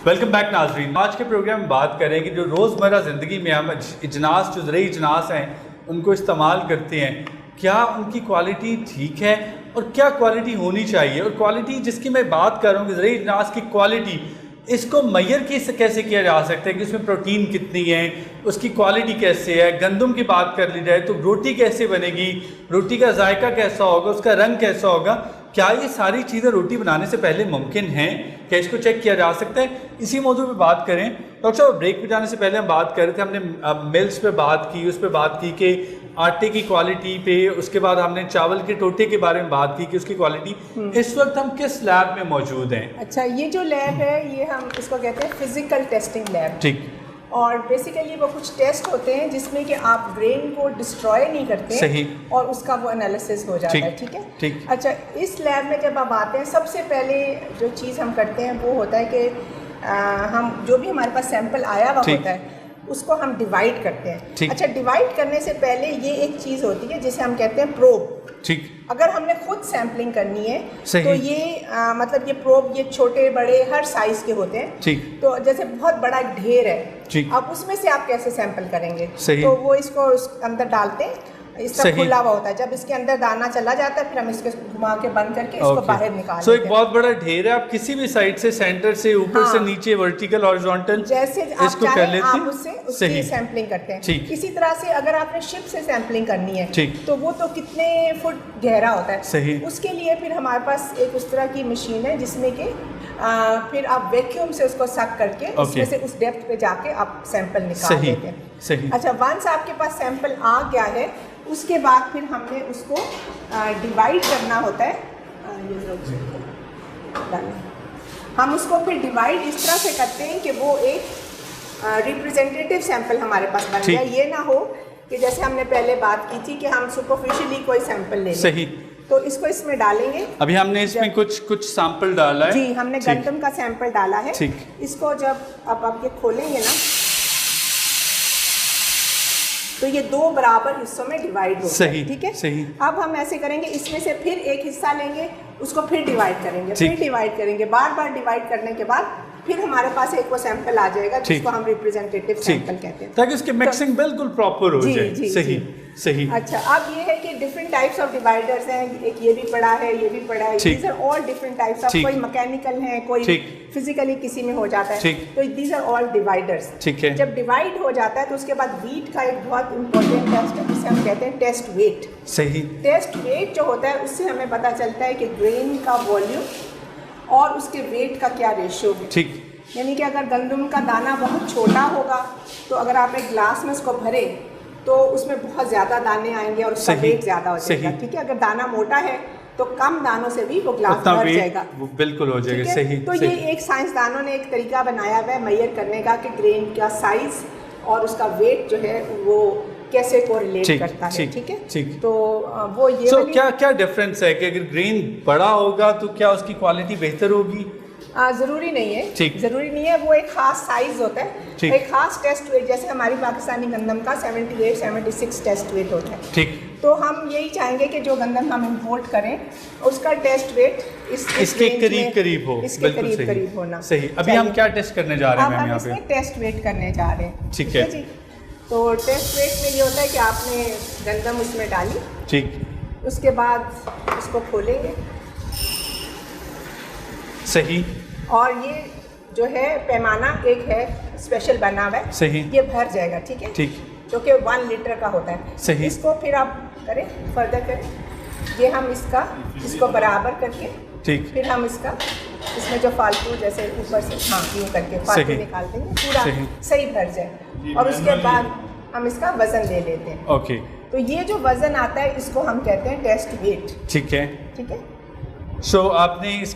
Welcome back नाजरीन। आज के प्रोग्राम में बात करें कि जो रोज़मर्रा ज़िंदगी में हम इजनास जो ज़रूरी इजनास हैं उनको इस्तेमाल करते हैं, क्या उनकी क्वालिटी ठीक है और क्या क्वालिटी होनी चाहिए। और क्वालिटी जिसकी मैं बात कर रहा हूँ कि ज़रूरी इजनास की क्वालिटी, इसको मैयर कैसे किया जा सकता है कि उसमें प्रोटीन कितनी है, उसकी क्वालिटी कैसे है। गंदम की बात कर ली जाए तो रोटी कैसे बनेगी, रोटी का जायका कैसा होगा, उसका रंग कैसा होगा, क्या ये सारी चीज़ें रोटी बनाने से पहले मुमकिन हैं, क्या इसको चेक किया जा सकता है। इसी मौजू पे बात करें। डॉक्टर साहब, ब्रेक पे जाने से पहले हम बात कर रहे थे, हमने मिल्स पे बात की, उस पर बात की कि आटे की क्वालिटी पे, उसके बाद हमने चावल के टोटे के बारे में बात की कि उसकी क्वालिटी। इस वक्त हम किस लैब में मौजूद हैं? अच्छा, ये जो लैब है ये हम इसको कहते हैं फिजिकल टेस्टिंग लैब। ठीक। और बेसिकली वो कुछ टेस्ट होते हैं जिसमें कि आप ग्रेन को डिस्ट्रॉय नहीं करते। सही। और उसका वो एनालिसिस हो जाता है। ठीक है। ठीक। अच्छा, इस लैब में जब आप आते हैं, सबसे पहले जो चीज़ हम करते हैं वो होता है कि हम जो भी हमारे पास सैंपल आया हुआ होता है उसको हम डिवाइड करते हैं। अच्छा, डिवाइड करने से पहले ये एक चीज़ होती है जिसे हम कहते हैं प्रोब। ठीक। अगर हमने खुद सैम्पलिंग करनी है तो ये मतलब ये प्रोब ये छोटे बड़े हर साइज के होते हैं। ठीक। तो जैसे बहुत बड़ा ढेर है, ठीक। अब उसमें से आप कैसे सैंपल करेंगे? सही। तो वो इसको अंदर डालते हैं, इसका खुला हुआ होता है। जब इसके अंदर दाना चला जाता है फिर हम इसको घुमा के बंद करके इसको बाहर निकाल लेते हैं। एक बहुत बड़ा ढेर है, आप किसी भी साइड से, सेंटर से, ऊपर से नीचे, वर्टिकल हॉरिजॉन्टल जैसे आप चाहें आप उससे उसकी सैंपलिंग करते हैं। ठीक। इसी तरह से अगर आपने शिप से सैंपलिंग करनी है ठीक। तो वो तो कितने फुट गहरा होता है। सही। उसके लिए फिर हमारे पास एक उस तरह की मशीन है जिसमें कि फिर आप वैक्यूम से उसको सक करके उसमें से उस डेप्थ पे जाके आप सैंपल निकाल लेते हैं। सही। अच्छा, वंस आपके पास सैंपल आ गया है उसके बाद फिर हमने उसको डिवाइड करना होता है। हम उसको फिर डिवाइड इस तरह से करते हैं कि वो एक रिप्रेजेंटेटिव सैंपल हमारे पास बन जाए। ये ना हो कि जैसे हमने पहले बात की थी कि हम सुपरफिशियली कोई सैंपल ले लें। सही। तो इसको इसमें डालेंगे। अभी हमने इसमें कुछ सैंपल डाला है। जी, हमने गंदम का सैंपल डाला है। ठीक। इसको जब आप ये खोलेंगे ना तो ये दो बराबर हिस्सों में डिवाइड हो सही। ठीक है। सही। अब हम ऐसे करेंगे, इसमें से फिर एक हिस्सा लेंगे, उसको फिर डिवाइड करेंगे, फिर डिवाइड करेंगे, बार बार डिवाइड करने के बाद फिर हमारे पास एक वो सैंपल आ जाएगा जिसको हम रिप्रेजेंटेटिव सैंपल कहते हैं, ताकि उसकी मिक्सिंग बिल्कुल प्रॉपर हो जाए। सही। सही। अच्छा, अब ये है कि डिफरेंट टाइप्स ऑफ डिवाइडर्स हैं। एक ये भी पड़ा है, ये भी पड़ा है। These are all different types of. कोई मैकेनिकल है, कोई फिजिकली किसी में हो जाता है। तो दीज आर ऑल डिवाइडर्स। ठीक है। जब डिवाइड हो जाता है तो उसके बाद वीट का एक बहुत इंपॉर्टेंट टेस्ट है जिसे हम कहते हैं टेस्ट वेट। सही। टेस्ट वेट जो होता है उससे हमें पता चलता है कि ग्रेन का वॉल्यूम और उसके वेट का क्या रेशियो है। ठीक। यानी कि अगर गंदम का दाना बहुत छोटा होगा तो अगर आप एक ग्लास में उसको भरे तो उसमें बहुत ज़्यादा दाने आएंगे और उसका वेट ज़्यादा हो जाएगा। ठीक है। अगर दाना मोटा है तो कम दानों से भी वो ग्लास भर जाएगा। वो बिल्कुल हो जाएगा। सही। तो ये एक साइंसदानों ने एक तरीका बनाया हुआ है मैयर करने का कि ग्रेन का साइज और उसका वेट जो है वो कैसे कोरिलेट करता है। ठीक है। ठीक। तो वो ये क्या डिफरेंस है कि अगर ग्रेन बड़ा होगा तो क्या उसकी क्वालिटी बेहतर होगी? ज़रूरी नहीं है। ठीक। ज़रूरी नहीं है, वो एक ख़ास साइज़ होता है, एक ख़ास टेस्ट वेट। जैसे हमारी पाकिस्तानी गंदम का 78-76 टेस्ट वेट होता है। ठीक। तो हम यही चाहेंगे कि जो गंदम हम इम्पोर्ट करें उसका टेस्ट वेट इसके करीब हो। इसके करीब होना। सही। अभी हम क्या टेस्ट करने जा रहे हैं मैम यहाँ पे? इसमें टेस्ट वेट करने जा रहे हैं। ठीक है जी। तो टेस्ट वेट में ये होता है कि आपने गंदम उसमें डाली। ठीक। उसके बाद उसको खोलेंगे। सही। और ये जो है पैमाना एक है स्पेशल बना हुआ है। सही। ये भर जाएगा। ठीक है। ठीक। जो कि 1 लीटर का होता है। सही। इसको फिर आप करें, फर्दर करें। ये हम इसको बराबर करके ठीक। फिर हम इसमें जो फालतू जैसे ऊपर से यूँ करके फालतू निकाल देंगे, पूरा सही भर जाए। और उसके बाद हम इसका वजन ले लेते हैं। ओके। तो ये जो वजन आता है इसको हम कहते हैं टेस्ट वेट। ठीक है। ठीक है।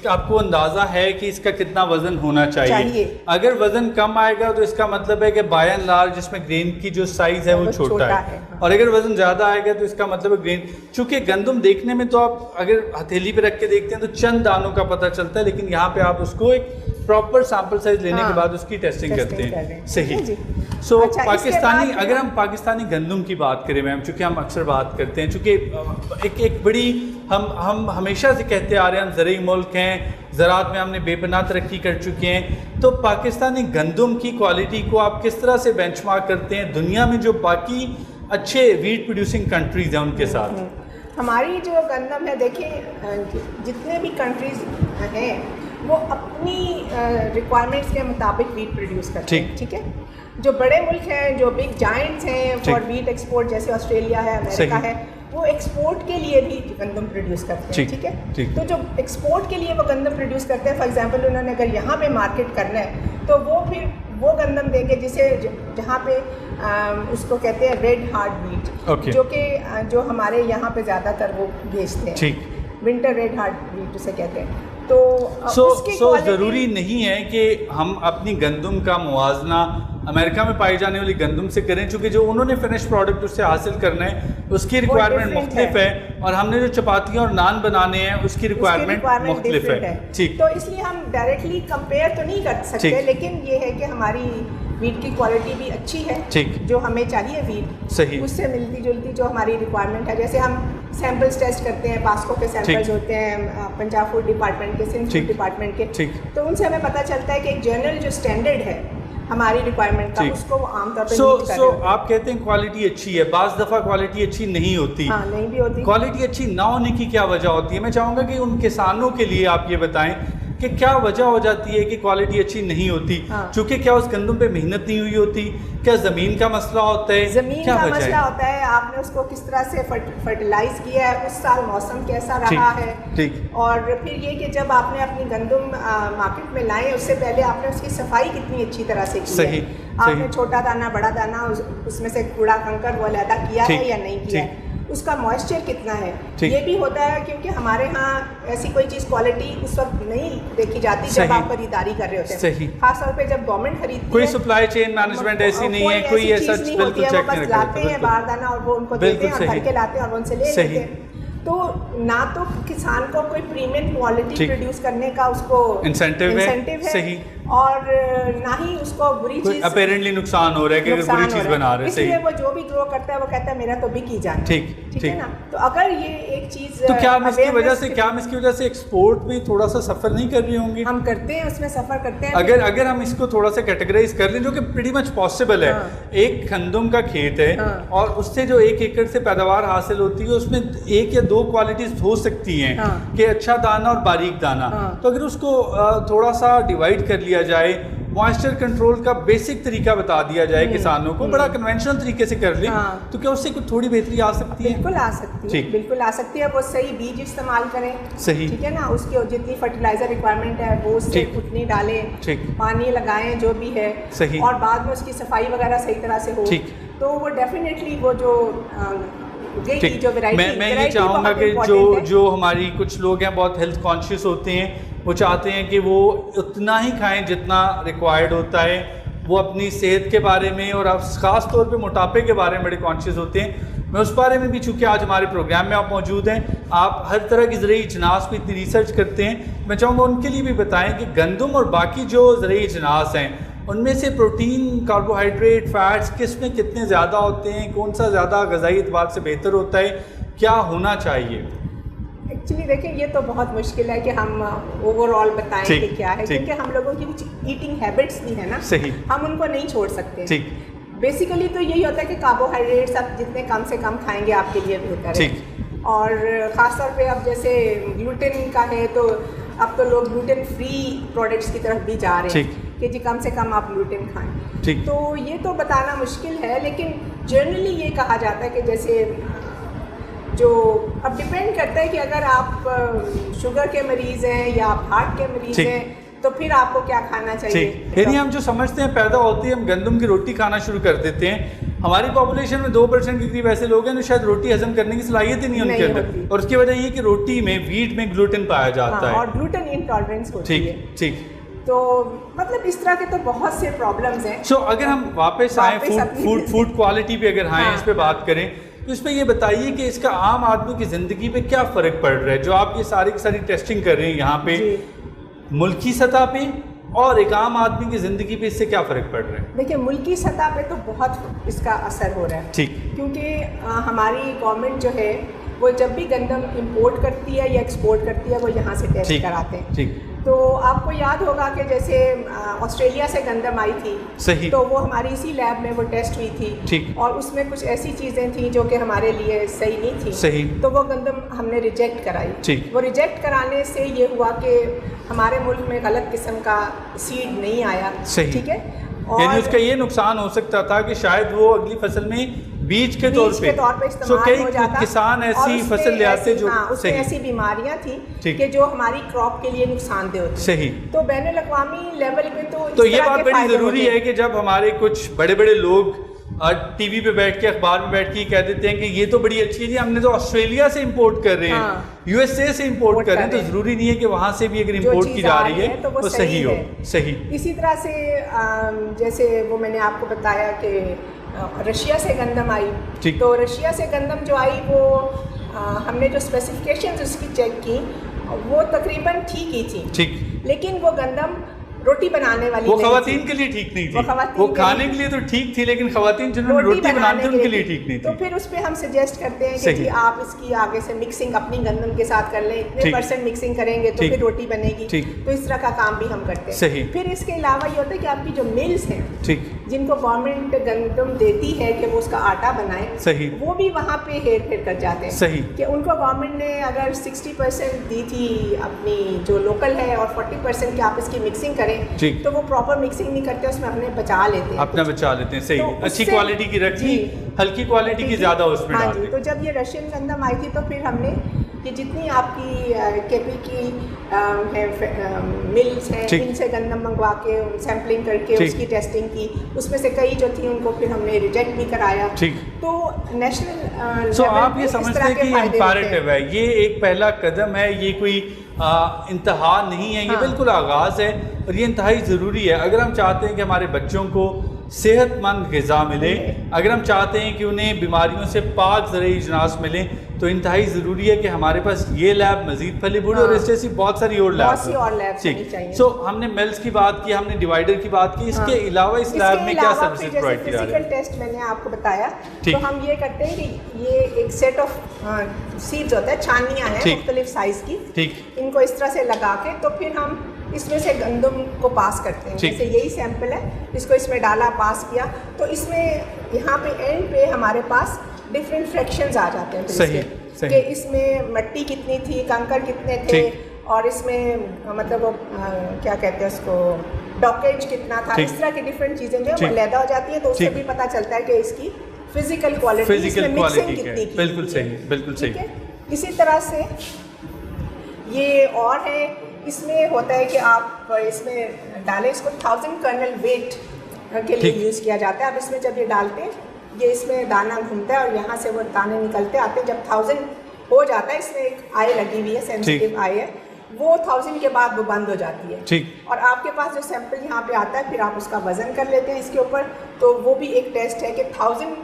आपको अंदाजा है कि इसका कितना वजन होना चाहिए? अगर वजन कम आएगा तो इसका मतलब है कि बाय एंड लार्ज इसमें ग्रेन की जो साइज है वो छोटा है। और अगर वजन ज़्यादा आएगा तो इसका मतलब है ग्रेन, चूंकि गंदम देखने में तो आप अगर हथेली पे रख के देखते हैं तो चंद दानों का पता चलता है, लेकिन यहाँ पे आप उसको एक प्रॉपर सैंपल साइज लेने के बाद उसकी टेस्टिंग करते हैं। सही। अच्छा, पाकिस्तानी, अगर हम पाकिस्तानी गंदम की बात करें मैम, चूँकि हम अक्सर बात करते हैं, चूँकि एक बड़ी हम हमेशा से कहते आ रहे हैं हम ज़रूरी मुल्क हैं, ज़राअत में हमने बेपनाह तरक्की कर चुके हैं। तो पाकिस्तानी गंदम की क्वालिटी को आप किस तरह से बेंचमार्क करते हैं दुनिया में जो बाकी अच्छे वीट प्रोड्यूसिंग कंट्रीज़ हैं उनके साथ? हमारी जो गंदम है, देखिए जितने भी कंट्रीज़ हैं वो अपनी रिक्वायरमेंट्स के मुताबिक वीट प्रोड्यूस करते हैं, ठीक है। जो बड़े मुल्क हैं, जो बिग जायंट्स हैं फॉर वीट एक्सपोर्ट, जैसे ऑस्ट्रेलिया है, अमेरिका है, वो एक्सपोर्ट के लिए भी गंदम प्रोड्यूस करते हैं, ठीक है। तो जो एक्सपोर्ट के लिए वो गंदम प्रोड्यूस करते हैं, फॉर एग्जांपल उन्होंने अगर यहाँ पे मार्केट करना है तो वो फिर वो गंदम देंगे जिसे जहाँ पे उसको कहते हैं रेड हार्ड वीट, जो कि जो हमारे यहाँ पे ज़्यादातर वो बेचते हैं, विंटर रेड हार्ड वीट उसे कहते हैं। तो ज़रूरी नहीं है कि हम अपनी गंदम का मुवाजना अमेरिका में पाई जाने वाली गंदम से करें, चूँकि जो उन्होंने फिनिश प्रोडक्ट उससे हासिल करना है उसकी रिक्वायरमेंट मुख्तलिफ है, और हमने जो चपातियाँ और नान बनाने हैं उसकी रिक्वायरमेंट मुख्तलिफ है। ठीक, तो इसलिए हम डायरेक्टली कंपेयर तो नहीं कर सकते, लेकिन ये है कि हमारी वीट की क्वालिटी भी अच्छी है, ठीक, जो हमें चाहिए वीट सही उससे मिलती जुलती जो हमारी रिक्वायरमेंट है। जैसे हम सैंपल्स टेस्ट करते हैं, पास्को के सैंपल्स होते हैं, पंजाब फूड डिपार्टमेंट के, सिंध फूड डिपार्टमेंट के, तो उनसे हमें पता चलता है कि एक जनरल जो स्टैंडर्ड है हमारी रिक्वायरमेंट का, उसको आमतौर पर मीट कर रहे हैं। आप कहते हैं क्वालिटी अच्छी है, बाज़ दफ़ा क्वालिटी अच्छी नहीं होती। हाँ, नहीं भी होती। क्वालिटी अच्छी ना होने की क्या वजह होती है? मैं चाहूँगा कि उन किसानों के लिए आप ये बताएं कि क्या वजह हो जाती है कि क्वालिटी अच्छी नहीं होती। चूँकि क्या उस गंदम पे मेहनत नहीं हुई होती, क्या ज़मीन का मसला होता है? ज़मीन का मसला होता है, आपने उसको किस तरह से फर्टिलाइज किया है, उस साल मौसम कैसा रहा है, ठीक। और फिर ये कि जब आपने अपनी गंदम मार्केट में लाए उससे पहले आपने उसकी सफाई कितनी अच्छी तरह से की है, आपने छोटा दाना बड़ा दाना उसमें से कूड़ा कंकर वो अलहदा किया है या नहीं किया है, उसका मॉइस्चर कितना है, ये भी होता है। क्योंकि हमारे यहाँ ऐसी कोई चीज़ क्वालिटी उस वक्त नहीं देखी जाती जब आप खरीदारी कर रहे होते हैं, खासतौर पे जब गवर्नमेंट खरीदती कोई सप्लाई चेन मैनेजमेंट ऐसी नहीं है, कोई ऐसा बिल्कुल चेक नहीं बस लाते हैं बार दाना और वो उनको देते हैं और भर के लाते हैं और उनसे ले लेते हैं। तो ना तो किसान को कोई प्रीमियम क्वालिटी प्रोड्यूस करने का उसको इंसेंटिव है सही, और ना ही उसको बुरी चीज अपैरेंटली नुकसान हो रहा है कि अगर बुरी चीज बना रहे हैं, इसलिए वो जो भी ग्रो करता है वो कहता है मेरा तो बिक ही जाए, ठीक है ना। तो अगर ये एक चीज तो क्या हम इसकी वजह से एक्सपोर्ट में थोड़ा सा सफर नहीं कर रही होंगी? हम करते हैं, उसमें सफर करते हैं। अगर हम इसको थोड़ा सा कैटेगराइज कर लें, जो कि प्रीटी मच पॉसिबल है, एक गंदम का खेत है और उससे जो 1 एकड़ से पैदावार हासिल होती है उसमें 1 या 2 क्वालिटीज हो सकती हैं कि अच्छा दाना और बारीक दाना। तो अगर उसको थोड़ा सा डिवाइड कर लिया जाए, मॉइस्चर कंट्रोल का बेसिक तरीका बता दिया जाए किसानों को, बड़ा कन्वेंशनल तरीके से कर ले, तो क्या उससे कुछ थोड़ी बेहतरी आ सकती है? बिल्कुल आ सकती है, बिल्कुल आ सकती है। वो सही बीज इस्तेमाल करें, सही, ठीक है ना, उसकी जितनी फर्टिलाइजर रिक्वायरमेंट है वो उससे उतनी डालें, पानी लगाएं जो भी है, सही, और बाद में उसकी सफाई वगैरह सही तरह से हो, तो वो डेफिनेटली वो जो मैं ये चाहूँगा कि जो हमारी कुछ लोग हैं बहुत हेल्थ कॉन्शियस होते हैं, वो चाहते हैं कि वो उतना ही खाएं जितना रिक्वायर्ड होता है, वो अपनी सेहत के बारे में और ख़ास तौर पे मोटापे के बारे में बड़े कॉन्शियस होते हैं। मैं उस बारे में भी, चूँकि आज हमारे प्रोग्राम में आप मौजूद हैं, आप हर तरह की ज़रूरी अजनास पर इतनी रिसर्च करते हैं, मैं चाहूँगा उनके लिए भी बताएं कि गंदम और बाकी जो ज़रूरी अजनास हैं उनमें से प्रोटीन, कार्बोहाइड्रेट, फैट्स किस में कितने ज़्यादा होते हैं, कौन सा ज़्यादा ग़िज़ाई एतबार से बेहतर होता है, क्या होना चाहिए? एक्चुअली देखिए ये तो बहुत मुश्किल है कि हम ओवरऑल बताएं कि क्या है, क्योंकि हम लोगों की कुछ ईटिंग हैबिट्स भी है ना, सही, हम उनको नहीं छोड़ सकते। ठीक, बेसिकली तो यही होता है कि कार्बोहाइड्रेट्स आप जितने कम से कम खाएंगे आपके लिए बेहतर है। और ख़ासतौर पे अब जैसे ग्लूटेन का है तो अब तो लोग ग्लूटेन फ्री प्रोडक्ट्स की तरफ भी जा रहे हैं कि जी कम से कम आप ग्लूटेन खाएं। तो ये तो बताना मुश्किल है, लेकिन जनरली ये कहा जाता है कि जैसे जो अब डिपेंड करता है कि अगर आप शुगर के मरीज़ हैं या आप हार्ट के मरीज़ हैं तो फिर आपको क्या खाना चाहिए। यानी हम जो समझते हैं पैदा होती है हम गंदम की रोटी खाना शुरू कर देते हैं। हमारी पॉपुलेशन में 2% के करीब ऐसे लोग हैं जो शायद रोटी हजम करने की सलाहियत ही नहीं उनके अंदर, और उसकी वजह ये कि रोटी में, वीट में ग्लूटेन पाया जाता है और ग्लूटेन इंटॉलरेंस होती है। ठीक, तो मतलब इस तरह के तो बहुत से प्रॉब्लम्स हैं। अगर हम वापस आए फूड क्वालिटी पे, अगर आए इस पे बात करें तो इसमें ये बताइए कि इसका आम आदमी की ज़िंदगी पे क्या फ़र्क पड़ रहा है, जो आप ये सारी की सारी टेस्टिंग कर रहे हैं यहाँ पे मुल्की सतह पे, और एक आम आदमी की ज़िंदगी पे इससे क्या फ़र्क पड़ रहा है? देखिए मुल्की सतह पे तो बहुत इसका असर हो रहा है, ठीक, क्योंकि हमारी गवर्नमेंट जो है वो जब भी गंदम इंपोर्ट करती है या एक्सपोर्ट करती है वो यहाँ से टेस्ट कराते हैं। ठीक, तो आपको याद होगा कि जैसे ऑस्ट्रेलिया से गंदम आई थी, सही, तो वो हमारी इसी लैब में वो टेस्ट हुई थी, ठीक, और उसमें कुछ ऐसी चीज़ें थी जो कि हमारे लिए सही नहीं थी, सही, तो वो गंदम हमने रिजेक्ट कराई। ठीक, वो रिजेक्ट कराने से ये हुआ कि हमारे मुल्क में गलत किस्म का सीड नहीं आया, सही, ठीक है, यानी उसका ये नुकसान हो सकता था कि शायद वो अगली फसल में बीज के तौर पे इस्तेमाल हो जाता, किसान ऐसी फसल ले आते जो उसमें ऐसी बीमारियां थी कि जो हमारी क्रॉप के लिए नुकसानदेह होती। सही, तो बैनुल-अक़वामी लेवल पे तो ये बात बड़ी ज़रूरी है कि जब हमारे कुछ बड़े बड़े लोग टीवी पे बैठ के, अखबार में बैठ के कह देते हैं कि ये तो बड़ी अच्छी है जी, हमने तो ऑस्ट्रेलिया से इंपोर्ट कर रहे हैं, यूएसए से इंपोर्ट कर रहे हैं, तो ज़रूरी नहीं है कि वहाँ से भी अगर इंपोर्ट की जा रही है तो सही हो। सही, इसी तरह से जैसे वो मैंने आपको बताया कि रशिया से गंदम आई, तो रशिया से गंदम जो आई वो हमने जो स्पेसिफिकेशंस उसकी चेक की वो तकरीबन ठीक ही थी, ठीक, लेकिन वो गंदम रोटी बनाने वाली वो खवातीन के लिए ठीक नहीं थी, वो खाने के लिए तो ठीक थी, लेकिन खवातीन जिन्होंने रोटी बनानी थी उनके लिए ठीक नहीं थी। तो फिर उस पर हम सजेस्ट करते हैं कि जी आप इसकी आगे से मिक्सिंग अपनी गंदम के साथ कर लें, इतने % मिक्सिंग करेंगे तो फिर रोटी बनेगी, तो इस तरह का काम भी हम करते हैं। फिर इसके अलावा ये होता है कि आपकी जो मिल्स हैं, जिनको गवर्नमेंट गंदम देती है कि वो उसका आटा बनाए, वो भी वहाँ पे हेर फेर कर जाते हैं कि उनको गवर्नमेंट ने अगर 60% दी थी अपनी जो लोकल है और 40% कि आप इसकी मिक्सिंग करें, तो वो प्रॉपर मिक्सिंग नहीं करते, उसमें अपने बचा लेते हैं, अपना बचा लेते हैं। सही, तो अच्छी क्वालिटी की रखी, हल्की क्वालिटी की ज़्यादा उसमें डाल दी। तो जब ये रशियन गंदम आई थी तो फिर हमने कि जितनी आपकी केपी की मिल्स हैं, इनसे गंदम मंगवा के सैम्पलिंग करके उसकी टेस्टिंग की, उसमें से कई जो थी उनको फिर हमने रिजेक्ट भी कराया। तो नेशनल आप ये समझते हैं कि इम्पैरेटिव है, ये एक पहला कदम है, ये कोई इंतहा नहीं है, ये बिल्कुल आगाज़ है और ये इंतहाई ज़रूरी है। अगर हम चाहते हैं कि हमारे बच्चों को सेहतमंद ग़िज़ा मिले, अगर हम चाहते हैं कि उन्हें बीमारियों से पाक ज़रूरी अजनास मिलें, तो इंतहाई ज़रूरी है कि हमारे पास ये लैब मज़ीद फली बूढ़े और इस जैसी बहुत सारी और लैब। ठीक, सो हमने मिल्स की बात की, हमने डिवाइडर की बात की, इसके अलावा इस लैब में क्या सर्विसेज प्रोवाइड की जा रही है? फिजिकल टेस्ट मैंने आपको बताया, तो हम ये करते हैं कि ये एक सेट ऑफ सीड्स होता है, छानियाँ हैं मुख्तलिफ साइज़ की, इनको इस तरह से लगा के तो फिर हम इसमें से गंदम को पास करते हैं। जैसे यही सैंपल है, इसको इसमें डाला, पास किया, तो इसमें यहाँ पे एंड पे हमारे पास डिफरेंट फ्रैक्शंस आ जाते हैं कि इसमें मिट्टी कितनी थी, कंकर कितने थे, और इसमें मतलब क्या कहते हैं उसको, डॉकेज कितना था, इस तरह की डिफरेंट चीज़ें जो है अलहदा हो जाती हैं, तो उससे भी पता चलता है कि इसकी फिजिकल क्वालिटी कितनी की। बिल्कुल सही, बिल्कुल सही। इसी तरह से ये और है, इसमें होता है कि आप इसमें डालें, इसको 1000 कर्नल वेट के लिए यूज़ किया जाता है। अब इसमें जब ये डालते हैं, ये इसमें दाना घूमता है और यहाँ से वो दाने निकलते आते हैं। जब 1000 हो जाता है, इसमें एक आई लगी हुई है, सेंसिटिव आई है, वो 1000 के बाद वो बंद हो जाती है, और आपके पास जो सैंपल यहाँ पे आता है, फिर आप उसका वज़न कर लेते हैं इसके ऊपर, तो वो भी एक टेस्ट है कि 1000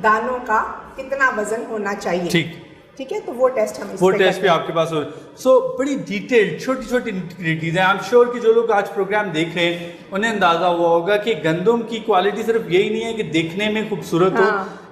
दानों का कितना वज़न होना चाहिए। ठीक है, तो वो टेस्ट हम भी आपके पास हो। सो बड़ी डिटेल्ड छोटी छोटी इंटीग्रिटीज़ हैं। आई एम श्योर कि जो लोग आज प्रोग्राम देख रहे हैं उन्हें अंदाज़ा हुआ होगा कि गंदम की क्वालिटी सिर्फ यही नहीं है कि देखने में खूबसूरत हो,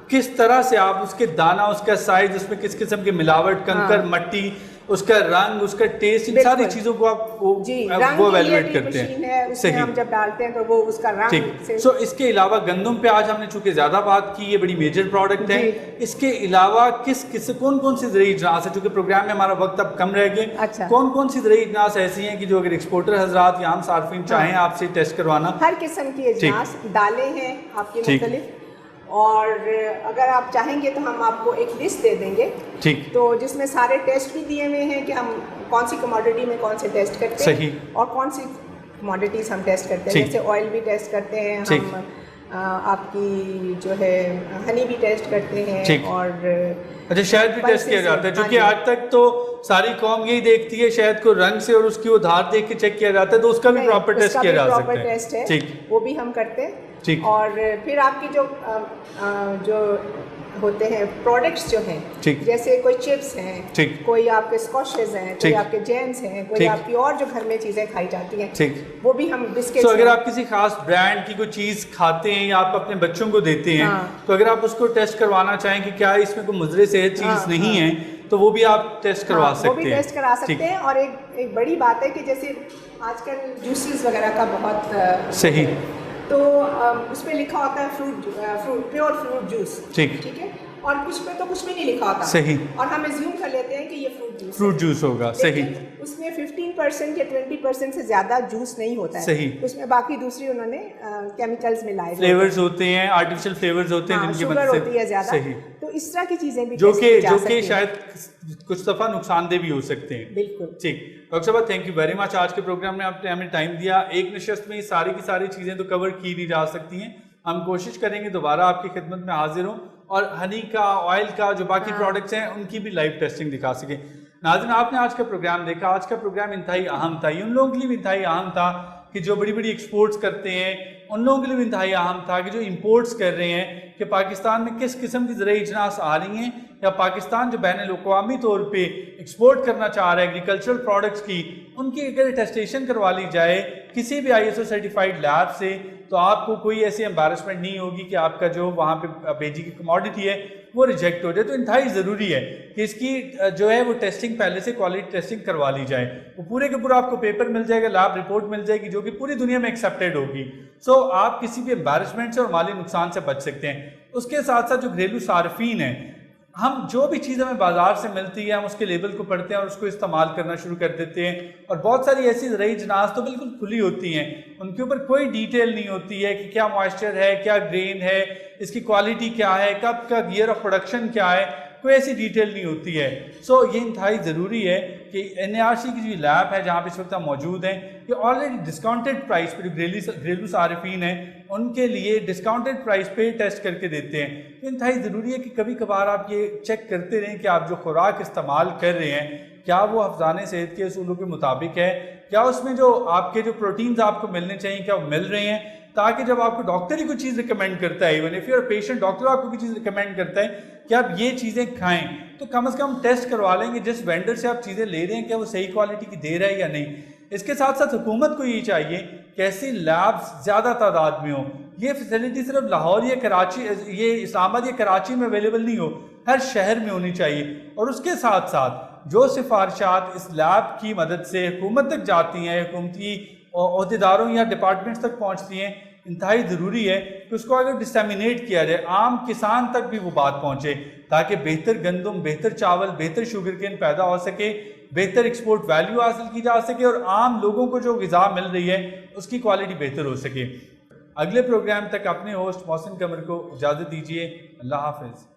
किस तरह से आप उसके दाना, उसका साइज, उसमें किस किस्म की मिलावट, कंकर, मट्टी, उसका रंग, उसका टेस्ट, इन सारी चीज़ों को आप वो एवेलुएट करते हैं। सही, हम जब डालते हैं तो वो उसका रंग। सो इसके अलावा गंदम पे आज हमने चूंकि ज़्यादा बात की, ये बड़ी मेजर प्रोडक्ट है। इसके अलावा कौन कौन सी ज़रूरी अजनास है, चूँकि प्रोग्राम में हमारा वक्त अब कम रह गए, कौन कौन सी ज़रूरी अजनास ऐसी हैं कि जो अगर एक्सपोर्टर हजरात या आम सार्फिन चाहें आपसे टेस्ट करवाना? हर किस्म की अजनास, दालें हैं आपकी मुख्तलिफ, और अगर आप चाहेंगे तो हम आपको एक लिस्ट दे देंगे, तो जिसमें सारे टेस्ट भी दिए हुए हैं कि हम कौन सी कमोडिटी में कौन से टेस्ट करते हैं और कौन सी कमोडिटीज़ हम टेस्ट करते हैं। जैसे ऑयल भी टेस्ट करते हैं हम, आपकी जो है हनी भी टेस्ट करते हैं, और अच्छा शहद भी टेस्ट किया जाता है, जो कि आज तक तो सारी कौम यही देखती है, शहद को रंग से और उसकी वो धार देख के चेक किया जाता है, तो उसका भी प्रॉपर टेस्ट किया जा सकता है। वो भी हम करते हैं। और फिर आपकी जो होते हैं प्रोडक्ट्स जो हैं, जैसे कोई चिप्स हैं, कोई आपके स्कॉशेज हैं, कोई आपके जैम्स हैं, कोई आपकी और जो घर में चीज़ें खाई जाती हैं, वो भी हम बिस्किट। तो अगर आप किसी खास ब्रांड की कोई चीज़ खाते हैं या आप अपने बच्चों को देते हैं, तो अगर आप उसको टेस्ट करवाना चाहें कि क्या इसमें कोई मुज़र सेहत चीज़ नहीं है, तो वो भी आप टेस्ट करवा सकते हैं। वो भी टेस्ट करा सकते हैं। और एक बड़ी बात है कि जैसे आजकल जूसेस वगैरह का बहुत सही, तो उसमें लिखा होता है फ्रूट प्योर फ्रूट जूस, ठीक है, और कुछ पे तो कुछ भी नहीं लिखा होता, सही, और हम एज्यूम कर लेते हैं कि ये फ्रूट जूस होगा, सही, उसमें 15% या 20% से ज्यादा जूस नहीं होता है, सही, उसमें बाकी दूसरी उन्होंने केमिकल्स मिलाए, फ्लेवर्स होते हैं, आर्टिफिशियल फ्लेवर्स होते हैं, जिनकी शुगर होती है ज्यादा, तो इस तरह की चीजें भी जो कि शायद कुछ दफा नुकसानदेह भी हो सकते हैं। बिल्कुल ठीक, डॉक्टर साहब थैंक यू वेरी मच। आज के प्रोग्राम में आपने हमें टाइम दिया, एक नशस्त में सारी की सारी चीजें तो कवर की नहीं जा सकती हैं, हम कोशिश करेंगे दोबारा आपकी खिदमत में हाजिर हों और हनी का, ऑयल का, जो बाकी प्रोडक्ट्स हैं उनकी भी लाइव टेस्टिंग दिखा सके। नाज़रीन आपने आज का प्रोग्राम देखा, आज का प्रोग्राम इंतहाई अहम था, ये उन लोगों के लिए भी इंतहाई अहम था कि जो बड़ी बड़ी एक्सपोर्ट्स करते हैं, उन लोगों के लिए भी इंतहाई अहम था कि जो इंपोर्ट्स कर रहे हैं कि पाकिस्तान में किस किस्म की ज़रूरी इजनास आ रही हैं, या पाकिस्तान जो बैन अवी तौर पे एक्सपोर्ट करना चाह रहा है एग्रीकल्चरल प्रोडक्ट्स की, उनकी अगर टेस्टेशन करवा ली जाए किसी भी ISO सर्टिफाइड लैब से, तो आपको कोई ऐसी एम्बैरेसमेंट नहीं होगी कि आपका जो वहाँ पे भेजी की कमोडिटी है वो रिजेक्ट हो जाए। तो इंतहाई ज़रूरी है कि इसकी जो है वो टेस्टिंग पहले से क्वालिटी टेस्टिंग करवा ली जाए, वो पूरे के पूरा आपको पेपर मिल जाएगा, लैब रिपोर्ट मिल जाएगी जो कि पूरी दुनिया में एक्सेप्टेड होगी। सो आप किसी भी एम्बैरेसमेंट से और माली नुकसान से बच सकते हैं। उसके साथ साथ जो घरेलू सार्फिन है, हम जो भी चीज़ हमें बाजार से मिलती है हम उसके लेबल को पढ़ते हैं और उसको इस्तेमाल करना शुरू कर देते हैं, और बहुत सारी ऐसी ज़रूरी जनास तो बिल्कुल खुली होती हैं, उनके ऊपर कोई डिटेल नहीं होती है कि क्या मॉइस्चर है, क्या ग्रेन है, इसकी क्वालिटी क्या है, कब का ईयर ऑफ प्रोडक्शन क्या है, कोई ऐसी डिटेल नहीं होती है। सो ये इंतहाई ज़रूरी है कि NARC की जो लैब है जहाँ पे इस वक्त हम मौजूद हैं, ये ऑलरेडी डिस्काउंटेड प्राइस पे जो घरेलू सार्फिन हैं उनके लिए डिस्काउंटेड प्राइस पे टेस्ट करके देते हैं। तो इंतहाई ज़रूरी है कि कभी कभार आप ये चेक करते रहें कि आप जो खुराक इस्तेमाल कर रहे हैं क्या वो हफ्ज़ाने सेहत के असूलों के मुताबिक है, क्या उसमें जो आपके जो प्रोटीन्स आपको मिलने चाहिए क्या वो मिल रहे हैं, ताकि जब आपको डॉक्टर ही कोई चीज़ रिकमेंड करता है, even if your patient, doctor आपको कोई चीज़ रिकमेंड करता है कि आप ये चीज़ें खाएं, तो कम से कम टेस्ट करवा लेंगे जिस वेंडर से आप चीज़ें ले रहे हैं क्या वो सही क्वालिटी की दे रहा है या नहीं। इसके साथ साथ हुकूमत को ये चाहिए कि ऐसी लैब्स ज़्यादा तादाद में हो, ये फैसिलिटी सिर्फ लाहौर या कराची, ये इस्लामाबाद या कराची में अवेलेबल नहीं हो, हर शहर में होनी चाहिए। और उसके साथ साथ जो सिफारिशात इस लैब की मदद से हुकूमत तक जाती हैं, हुकूमती अहदेदारों या डिपार्टमेंट्स तक पहुँचती हैं, इंतहाई ज़रूरी है कि उसको अगर डिसमिनेट किया जाए, आम किसान तक भी वो बात पहुँचे, ताकि बेहतर गंदम, बेहतर चावल, बेहतर शुगर केन पैदा हो सके, बेहतर एक्सपोर्ट वैल्यू हासिल की जा सके और आम लोगों को जो ग़िज़ा मिल रही है उसकी क्वालिटी बेहतर हो सके। अगले प्रोग्राम तक अपने होस्ट मोहसिन कमर को इजाज़त दीजिए। अल्लाह हाफ़िज़।